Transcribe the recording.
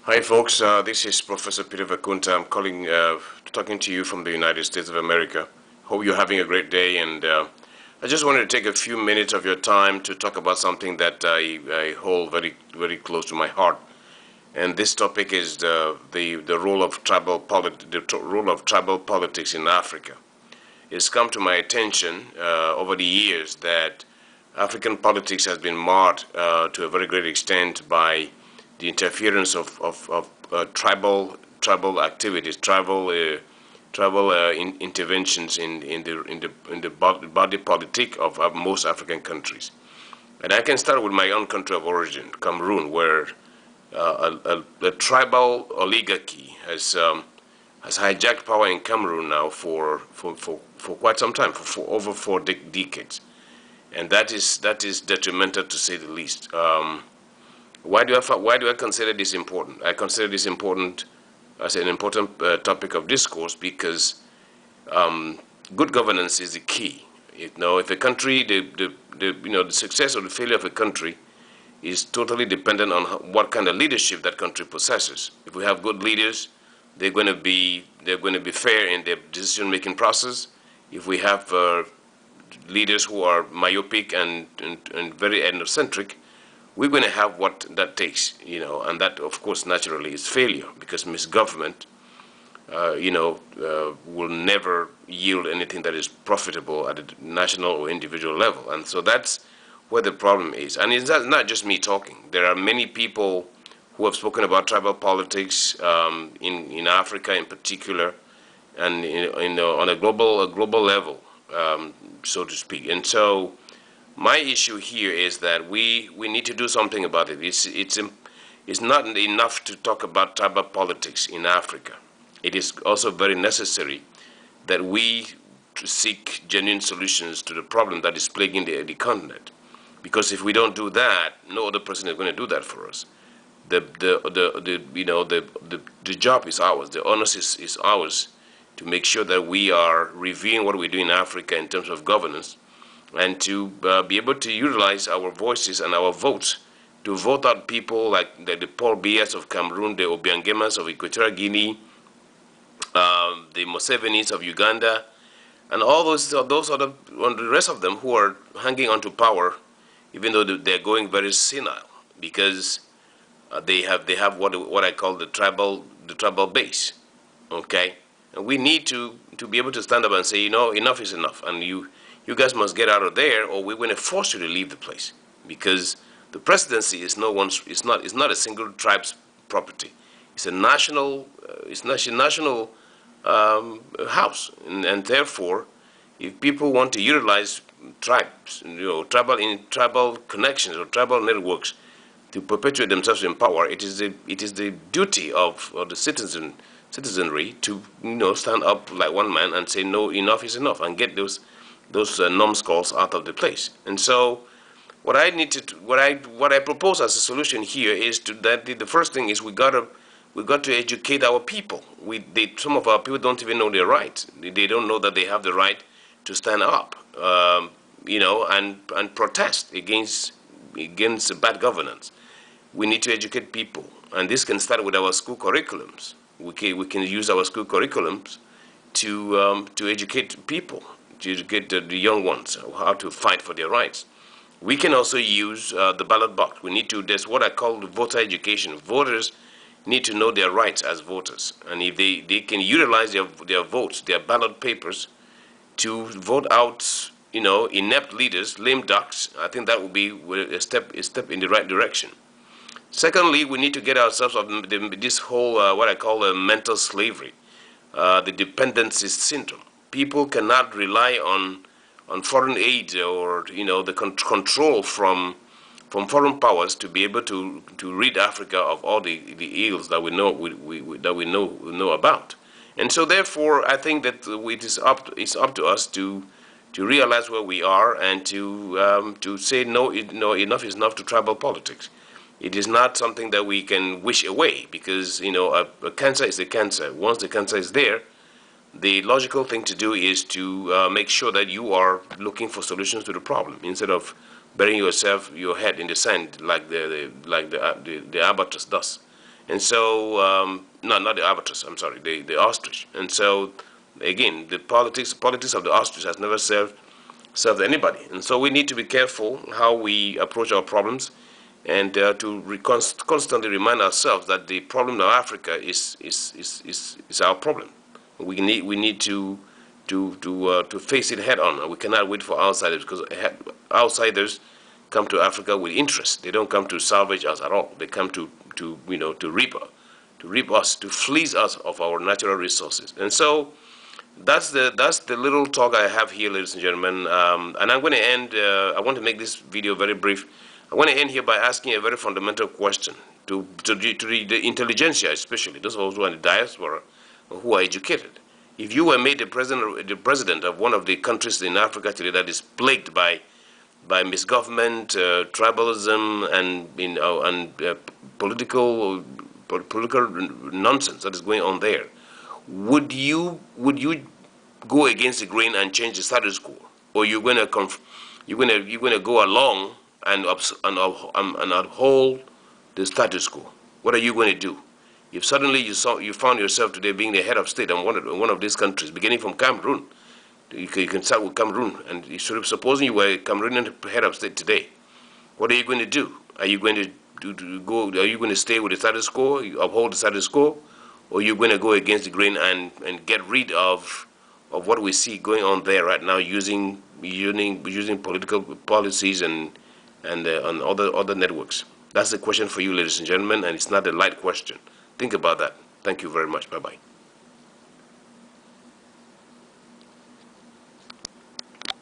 Hi, folks. This is Professor Peter Vakunta. I'm talking to you from the United States of America. Hope you're having a great day, and I just wanted to take a few minutes of your time to talk about something that I hold very, very close to my heart. And this topic is the role of tribal politics in Africa. It's come to my attention over the years that African politics has been marred to a very great extent by the interference of tribal activities, tribal interventions in the body politic of most African countries. And I can start with my own country of origin, Cameroon, where a tribal oligarchy has hijacked power in Cameroon now for quite some time, for over four decades, and that is detrimental to say the least. Why do I consider this important? I consider this important as an important topic of discourse because good governance is the key. If a country, the success or the failure of a country is totally dependent on what kind of leadership that country possesses. If we have good leaders, they're going to be fair in their decision-making process. If we have leaders who are myopic and very ethnocentric, we're going to have what that takes, and that, of course, naturally is failure because misgovernment, will never yield anything that is profitable at a national or individual level. And so that's where the problem is. And it's not just me talking. There are many people who have spoken about tribal politics in Africa in particular, and on a global level, so to speak. And so my issue here is that we need to do something about it. It's not enough to talk about tribal politics in Africa. It is also very necessary that we seek genuine solutions to the problem that is plaguing the continent. Because if we don't do that, no other person is going to do that for us. The job is ours. The onus is ours to make sure that we are reviewing what we do in Africa in terms of governance, and to be able to utilize our voices and our votes to vote out people like the Paul Bias of Cameroon, the Obiangemas of Equatorial Guinea, the Musevenis of Uganda, and all those other, the rest of them who are hanging on to power, even though they're going very senile, because they have what I call the tribal base, okay? And we need to be able to stand up and say, enough is enough, and you guys must get out of there, or we're going to force you to leave the place, because the presidency is not a single tribe's property. It's a national house, and therefore, if people want to utilize tribes, tribal connections or tribal networks to perpetuate themselves in power, it is the duty of the citizenry to stand up like one man and say no, enough is enough, and get those numbskulls out of the place. And so, what I propose as a solution here is that the first thing is we got to educate our people. Some of our people don't even know their rights. They don't know that they have the right to stand up, and protest against bad governance. We need to educate people, and this can start with our school curriculums. We can use our school curriculums to educate people, to educate the young ones how to fight for their rights. We can also use the ballot box. There's what I call the voter education. Voters need to know their rights as voters, and if they can utilize their votes, their ballot papers, to vote out inept leaders, lame ducks, I think that would be a step in the right direction. Secondly, we need to get ourselves of this whole what I call mental slavery, the dependency syndrome. People cannot rely on foreign aid or the control from foreign powers to be able to rid Africa of all the ills that we know about. And so therefore, I think that it's up to us to realize where we are, and to say no, enough is enough to tribal politics. It is not something that we can wish away, because a cancer is a cancer. Once the cancer is there, the logical thing to do is to make sure that you are looking for solutions to the problem instead of burying your head in the sand like the albatross does. And so, no, not the albatross, I'm sorry, the ostrich. And so, again, the politics of the ostrich has never served anybody. And so we need to be careful how we approach our problems, and to constantly remind ourselves that the problem of Africa is our problem. We need to face it head on. We cannot wait for outsiders, because outsiders come to Africa with interest. They don't come to salvage us at all. They come to reap us, to fleece us of our natural resources. And so that's the little talk I have here, ladies and gentlemen. And I'm going to end. I want to make this video very brief. I want to end here by asking a very fundamental question to the intelligentsia, especially those of us who are in the diaspora, who are educated. If you were made the president of one of the countries in Africa today that is plagued by misgovernment, tribalism, and political nonsense that is going on there, would you go against the grain and change the status quo, or you're going to go along and uphold the status quo? What are you going to do? If suddenly you found yourself today being the head of state in one of these countries, beginning from Cameroon, you can start with Cameroon, and supposing you were a Cameroonian head of state today, what are you going to do? Are you going to Are you going to stay with the status quo, uphold the status quo, or are you going to go against the grain and get rid of what we see going on there right now, using political policies and on other networks? That's the question for you, ladies and gentlemen, and it's not a light question. Think about that. Thank you very much. Bye-bye.